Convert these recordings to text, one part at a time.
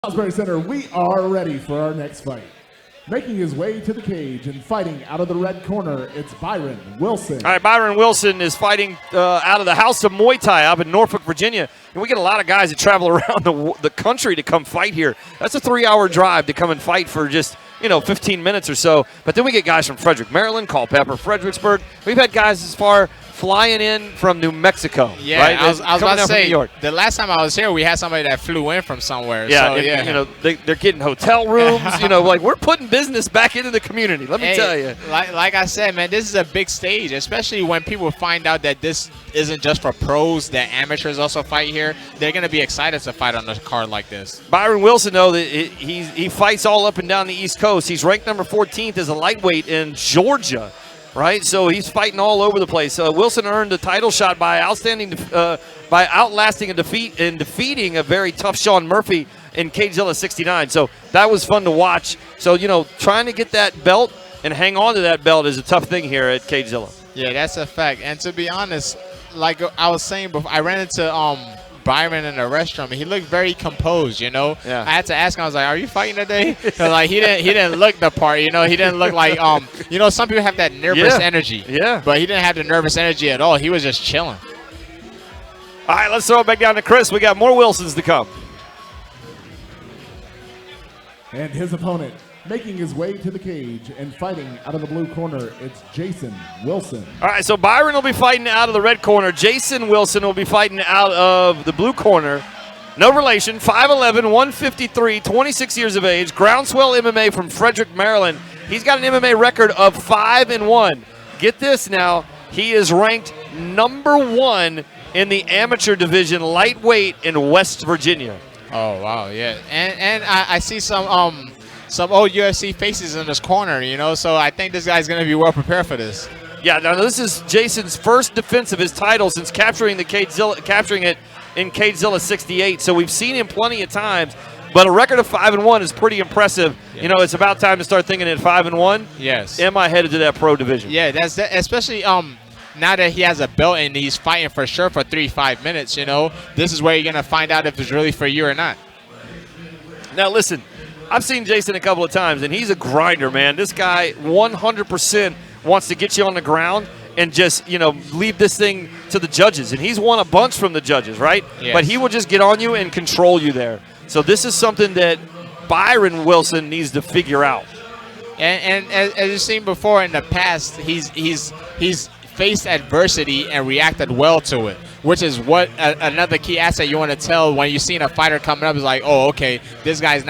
Salisbury Center, we are ready for our next fight. Making his way to the cage and fighting out of the red corner, it's Byron Wilson. All right, Byron Wilson is fighting out of the House of Muay Thai up in Norfolk, Virginia. And we get a lot of guys that travel around the country to come fight here. That's a 3-hour drive to come and fight for just, 15 minutes or so. But then we get guys from Frederick, Maryland, Culpeper, Fredericksburg. We've had guys as far flying in from New Mexico. Yeah, right? I was about to say, New York. the last time I was here, we had somebody that flew in from somewhere. Yeah, so, yeah. They're getting hotel rooms. Like we're putting business back into the community. Let me tell you. Like I said, man, this is a big stage, especially when people find out that this isn't just for pros, that amateurs also fight here. They're going to be excited to fight on a card like this. Byron Wilson, though, he fights all up and down the East Coast. He's ranked number 14th as a lightweight in Georgia. Right, so he's fighting all over the place. Wilson earned a title shot by outlasting a defeat and defeating a very tough Sean Murphy in CageZilla 69. So that was fun to watch. So trying to get that belt and hang on to that belt is a tough thing here at CageZilla. Yeah, that's a fact. And to be honest, like I was saying before, I ran into Byron in the restroom, and he looked very composed. Yeah. I had to ask him. I was like, "Are you fighting today?" Because he didn't look the part. He didn't look like some people have that nervous energy. Yeah. But he didn't have the nervous energy at all. He was just chilling. All right, let's throw it back down to Chris. We got more Wilsons to come. And his opponent, making his way to the cage and fighting out of the blue corner, it's Jason Wilson. All right, so Byron will be fighting out of the red corner. Jason Wilson will be fighting out of the blue corner. No relation, 5'11", 153, 26 years of age, groundswell MMA from Frederick, Maryland. He's got an MMA record of 5-1. Get this now, he is ranked number 1 in the amateur division lightweight in West Virginia. Oh, wow, yeah. And I see some old UFC faces in this corner, so I think this guy's going to be well prepared for this. Yeah, now this is Jason's first defense of his title since capturing it in CageZilla 68. So we've seen him plenty of times, but a record of 5-1 is pretty impressive. Yeah. It's about time to start thinking at 5-1. Yes. Am I headed to that pro division? Yeah, that's that, especially now that he has a belt and he's fighting for sure for 3-5 minutes. This is where you're gonna find out if it's really for you or not. Now listen. I've seen Jason a couple of times, and he's a grinder, man. This guy 100% wants to get you on the ground and just, leave this thing to the judges. And he's won a bunch from the judges, right? Yes. But he will just get on you and control you there. So this is something that Byron Wilson needs to figure out. And as you've seen before in the past, he's faced adversity and reacted well to it, which is what another key asset you want to tell when you're seeing a fighter coming up is like, oh, okay, this guy's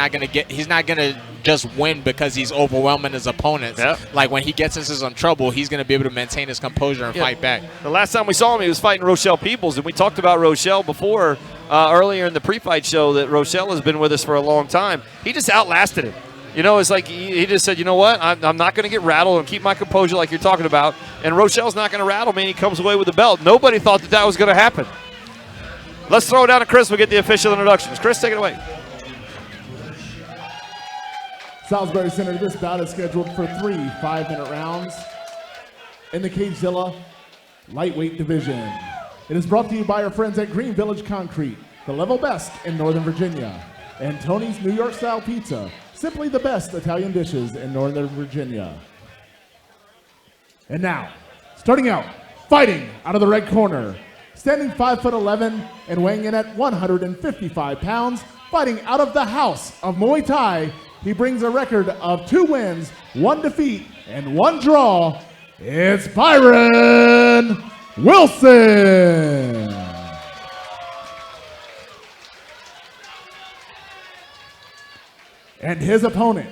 he's not going to just win because he's overwhelming his opponents. Yep. Like when he gets into some trouble, he's going to be able to maintain his composure and fight back. The last time we saw him, he was fighting Rochelle Peoples, and we talked about Rochelle before earlier in the pre-fight show that Rochelle has been with us for a long time. He just outlasted him. It's like he just said, you know what, I'm not going to get rattled and keep my composure like you're talking about. And Rochelle's not going to rattle me, and he comes away with the belt. Nobody thought that was going to happen. Let's throw it down to Chris. We'll get the official introductions. Chris, take it away. Salisbury Center, this bout is scheduled for 3 5-minute rounds in the CageZilla lightweight division. It is brought to you by our friends at Green Village Concrete, the level best in Northern Virginia, and Tony's New York Style Pizza, simply the best Italian dishes in Northern Virginia. And now, starting out, fighting out of the red corner, standing 5'11" and weighing in at 155 pounds, fighting out of the House of Muay Thai, he brings a record of 2 wins, 1 defeat, and 1 draw. It's Byron Wilson. And his opponent,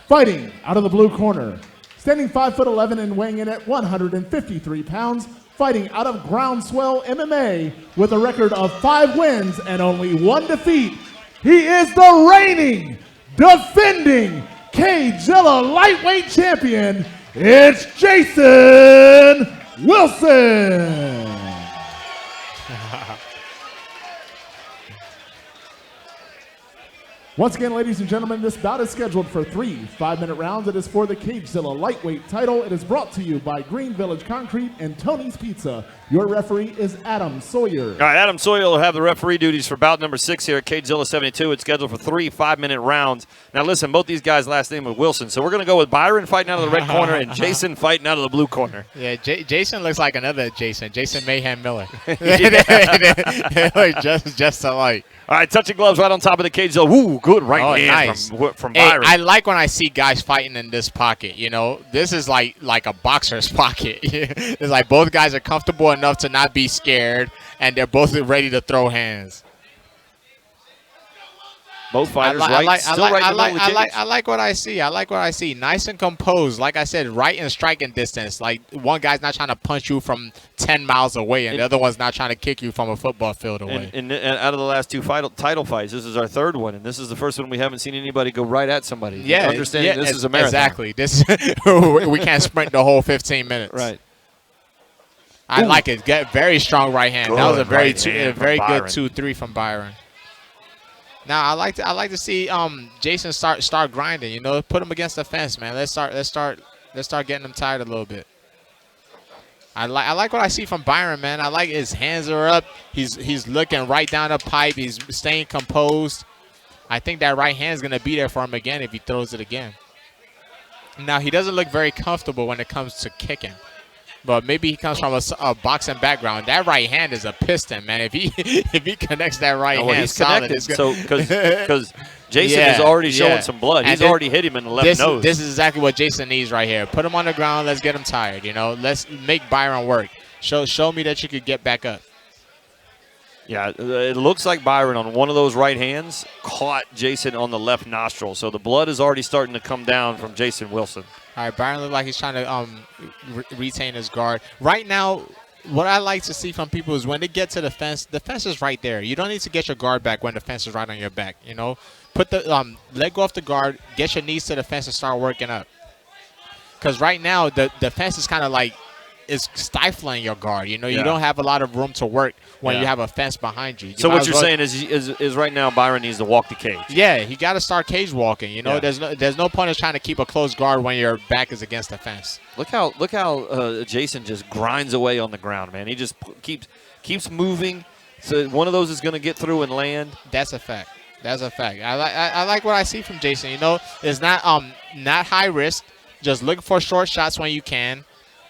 fighting out of the blue corner, standing 5'11" and weighing in at 153 pounds, fighting out of Groundswell MMA with a record of 5 wins and only 1 defeat. He is the reigning, defending CageZilla lightweight champion. It's Jason Wilson. Once again, ladies and gentlemen, this bout is scheduled for 3 5-minute rounds. It is for the CageZilla lightweight title. It is brought to you by Green Village Concrete and Tony's Pizza. Your referee is Adam Sawyer. All right, Adam Sawyer will have the referee duties for bout number 6 here at CageZilla 72. It's scheduled for 3 5-minute rounds. Now, listen, both these guys' last name is Wilson, so we're going to go with Byron fighting out of the red corner and Jason fighting out of the blue corner. Yeah, Jason looks like another Jason Mayhem Miller. They look just alike. All right, touching gloves right on top of the CageZilla. Ooh, good right hand nice. from Byron. Hey, I like when I see guys fighting in this pocket. You know, this is like a boxer's pocket. It's like both guys are comfortable enough to not be scared, and they're both ready to throw hands. Both fighters I like what I see. I like what I see. Nice and composed. Like I said, right in striking distance. Like one guy's not trying to punch you from 10 miles away, and the other one's not trying to kick you from a football field away. And out of the last 2 title fights, this is our 3rd one, and this is the first one we haven't seen anybody go right at somebody. Yeah, understanding this is a marathon. Exactly. This we can't sprint the whole 15 minutes. Right. I like it. Get very strong right hand. That was a very good 2-3 from Byron. Now I like to see Jason start grinding. You know, put him against the fence, man. Let's start getting him tired a little bit. I like what I see from Byron, man. I like his hands are up. He's looking right down the pipe. He's staying composed. I think that right hand is gonna be there for him again if he throws it again. Now he doesn't look very comfortable when it comes to kicking. But maybe he comes from a boxing background. That right hand is a piston, man. If he connects that right hand, he's solid, connected. So because Jason is already showing some blood. He's already hit him in the left nose. This is exactly what Jason needs right here. Put him on the ground. Let's get him tired. You know, let's make Byron work. Show me that you could get back up. Yeah, it looks like Byron on one of those right hands caught Jason on the left nostril. So the blood is already starting to come down from Jason Wilson. All right, Byron looks like he's trying to retain his guard. Right now, what I like to see from people is when they get to the fence is right there. You don't need to get your guard back when the fence is right on your back, you know. Put the leg off the guard, get your knees to the fence and start working up. Because right now, the fence is kind of like is stifling your guard. You know, you don't have a lot of room to work when you have a fence behind you. So what you're saying is right now Byron needs to walk the cage. Yeah, he got to start cage walking. You know, there's no point in trying to keep a close guard when your back is against the fence. Look how Jason just grinds away on the ground, man. He just keeps moving. So one of those is going to get through and land. That's a fact. That's a fact. I like what I see from Jason. You know, it's not high risk. Just look for short shots when you can.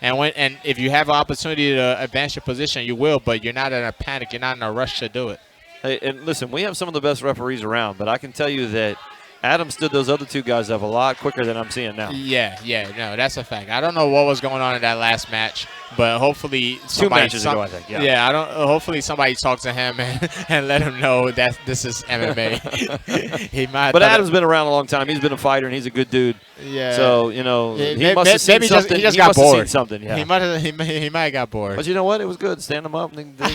And if you have an opportunity to advance your position, you will, but you're not in a panic. You're not in a rush to do it. Hey, and listen, we have some of the best referees around, but I can tell you that Adam stood those other 2 guys up a lot quicker than I'm seeing now. Yeah, no, that's a fact. I don't know what was going on in that last match, but hopefully 2 matches ago, I think. Yeah, hopefully somebody talked to him and let him know that this is MMA. He might. But Adam's been around a long time. He's been a fister, and he's a good dude. Yeah. So he must have seen something. He just got bored. Yeah. He might have got bored. But you know what? It was good. Stand him up, and they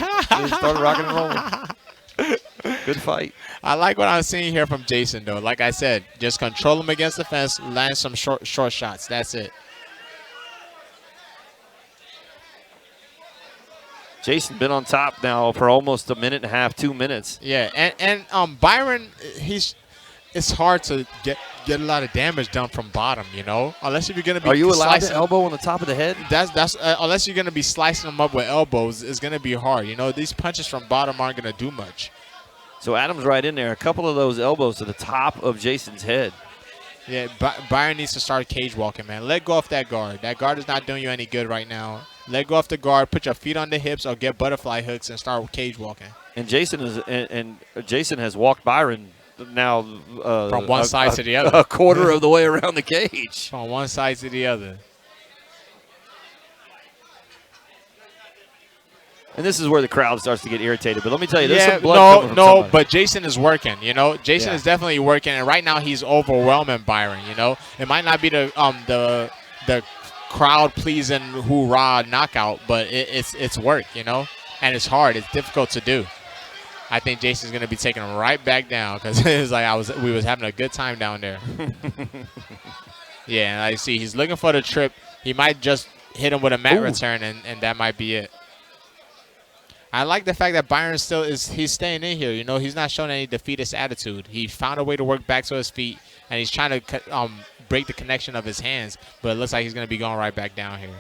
started rocking and rolling. Good fight. I like what I'm seeing here from Jason, though. Like I said, just control him against the fence, land some short shots. That's it. Jason been on top now for almost a minute and a half, 2 minutes. Yeah, and Byron, it's hard to get a lot of damage done from bottom, you know, unless you're gonna be. Are you allowed to elbow on the top of the head? That's unless you're gonna be slicing them up with elbows, it's gonna be hard. You know, these punches from bottom aren't gonna do much. So Adam's right in there. A couple of those elbows to the top of Jason's head. Yeah, Byron needs to start cage walking, man. Let go off that guard. That guard is not doing you any good right now. Let go off the guard. Put your feet on the hips or get butterfly hooks and start cage walking. And Jason has walked Byron now from one side to the other, a quarter of the way around the cage. From one side to the other. And this is where the crowd starts to get irritated. But let me tell you, there's some blood coming from somebody. But Jason is working. You know, Jason is definitely working, and right now he's overwhelming Byron. You know, it might not be the crowd pleasing hoorah knockout, but it's work. You know, and it's hard. It's difficult to do. I think Jason's gonna be taking him right back down because it's like we was having a good time down there. Yeah, and I see he's looking for the trip. He might just hit him with a mat return, and that might be it. I like the fact that Byron he's staying in here. You know, he's not showing any defeatist attitude. He found a way to work back to his feet, and he's trying to break the connection of his hands. But it looks like he's going to be going right back down here.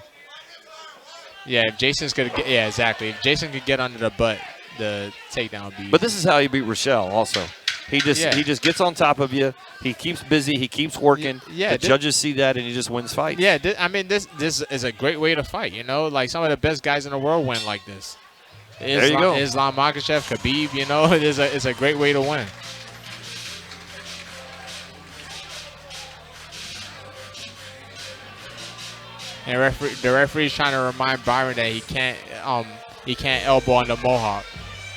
Yeah, if Jason's going to get, yeah, exactly. If Jason could get under the butt, the takedown would be. But this is how you beat Rochelle also. He just gets on top of you. He keeps busy. He keeps working. Yeah, the judges see that, and he just wins fights. Yeah, I mean, this is a great way to fight. You know, like some of the best guys in the world win like this. There you go. Islam Makhachev, Khabib, you know, it's a great way to win. And the referee's trying to remind Byron that he can't elbow on the mohawk.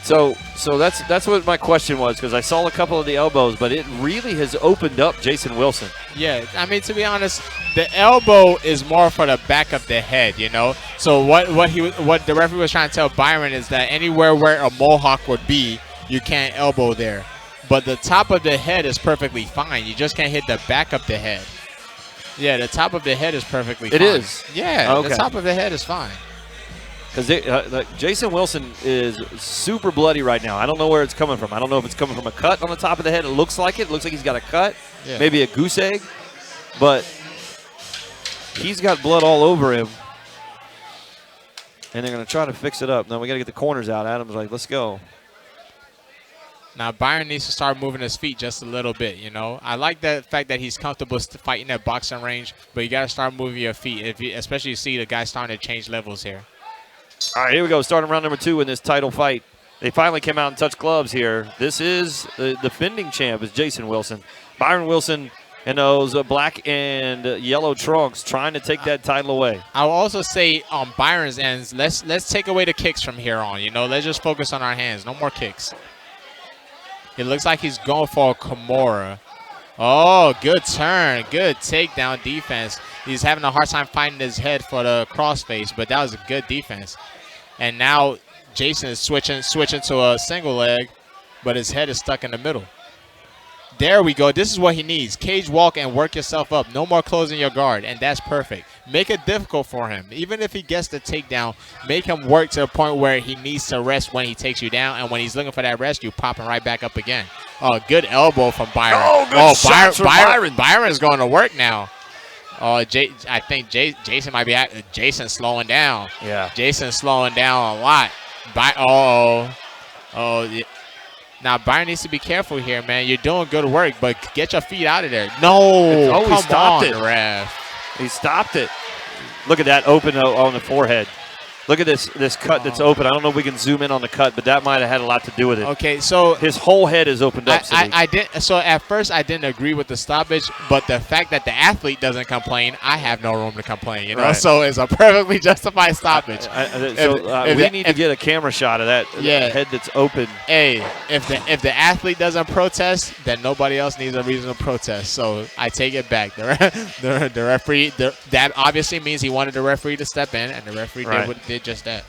So that's what my question was, because I saw a couple of the elbows, but it really has opened up Jason Wilson. Yeah, I mean, to be honest, the elbow is more for the back of the head, you know. So what the referee was trying to tell Byron is that anywhere where a mohawk would be, you can't elbow there. But the top of the head is perfectly fine. You just can't hit the back of the head. Yeah, the top of the head is perfectly fine. It is? Yeah, okay. The top of the head is fine. Because Jason Wilson is super bloody right now. I don't know where it's coming from. I don't know if it's coming from a cut on the top of the head. It looks like it. It looks like he's got a cut, maybe a goose egg. But he's got blood all over him. And they're going to try to fix it up. Now we got to get the corners out. Adam's like, let's go. Now, Byron needs to start moving his feet just a little bit, you know. I like the fact that he's comfortable fighting at boxing range, but you got to start moving your feet, especially you see the guy starting to change levels here. All right, here we go. Starting round number 2 in this title fight. They finally came out and touched gloves here. This is the defending champ is Jason Wilson. Byron Wilson in those black and yellow trunks trying to take that title away. I'll also say on Byron's ends, let's take away the kicks from here on. You know, let's just focus on our hands. No more kicks. It looks like he's going for a Kimura. Oh, good turn. Good takedown defense. He's having a hard time finding his head for the crossface, but that was a good defense. And now Jason is switching to a single leg, but his head is stuck in the middle. There we go. This is what he needs. Cage walk and work yourself up. No more closing your guard, and that's perfect. Make it difficult for him. Even if he gets the takedown, make him work to the point where he needs to rest when he takes you down, and when he's looking for that rest, you pop him right back up again. Oh, good elbow from Byron. Oh, good shots from Byron. Byron's going to work now. Oh, I think Jason might be Jason's slowing down. Yeah. Jason's slowing down a lot. Oh, yeah. Now, Byron needs to be careful here, man. You're doing good work, but get your feet out of there. No. He stopped it. Ref. He stopped it. Look at that open on the forehead. Look at this cut that's open. I don't know if we can zoom in on the cut, but that might have had a lot to do with it. Okay, so his whole head is opened up. I did. So at first I didn't agree with the stoppage, but the fact that the athlete doesn't complain, I have no room to complain. You know, right. So it's a perfectly justified stoppage. We need to get a camera shot of that head that's open. Hey, if the athlete doesn't protest, then nobody else needs a reason to protest. So I take it back. The referee. That obviously means he wanted the referee to step in, and the referee did just that.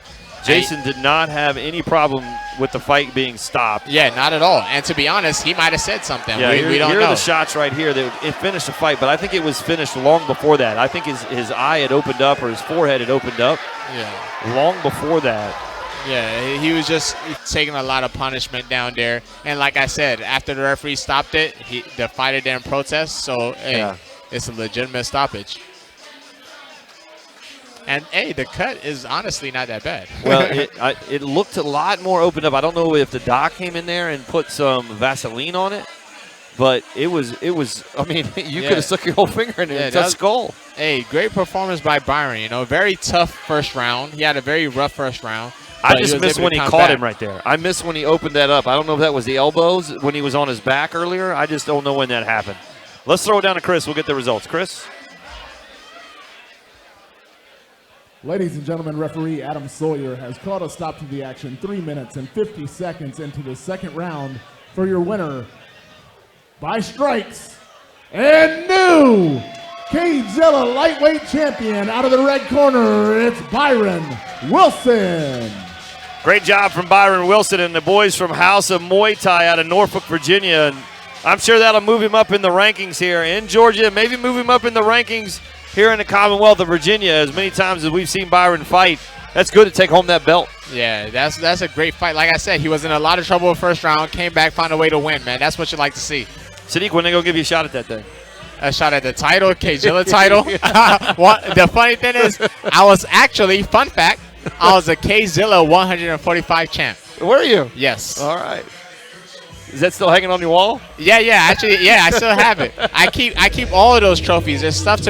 Jason did not have any problem with the fight being stopped. Yeah, not at all. And to be honest, he might have said something. Yeah, we don't know. Here are the shots right here. It finished the fight, but I think it was finished long before that. I think his eye had opened up or his forehead had opened up long before that. Yeah, he was just taking a lot of punishment down there. And like I said, after the referee stopped it, the fighter didn't protest. So, it's a legitimate stoppage. And, hey, the cut is honestly not that bad. Well, it looked a lot more opened up. I don't know if the doc came in there and put some Vaseline on it, but it was. I mean, you could have stuck your whole finger in it and touched skull. Hey, great performance by Byron. You know, very tough first round. He had a very rough first round. I just missed when he caught him right there. I missed when he opened that up. I don't know if that was the elbows when he was on his back earlier. I just don't know when that happened. Let's throw it down to Chris. We'll get the results. Chris? Ladies and gentlemen, referee Adam Sawyer has called a stop to the action 3 minutes and 50 seconds into the second round for your winner by strikes and new CageZilla lightweight champion out of the red corner, it's Byron Wilson. Great job from Byron Wilson and the boys from House of Muay Thai out of Norfolk, Virginia. And I'm sure that'll move him up in the rankings here in Georgia, maybe move him up in the rankings here in the Commonwealth of Virginia. As many times as we've seen Byron fight, That's good to take home that belt. Yeah, that's a great fight. Like I said, he was in a lot of trouble in the first round, came back, found a way to win, man. That's what you like to see. Sadiq, when they gonna give you a shot at that thing? A shot at the title, CageZilla title. The funny thing is, I was actually, fun fact, I was a CageZilla 145 champ. Were you? Yes. All right. Is that still hanging on your wall? Yeah, actually, yeah, I still have it. I keep all of those trophies. There's stuff to be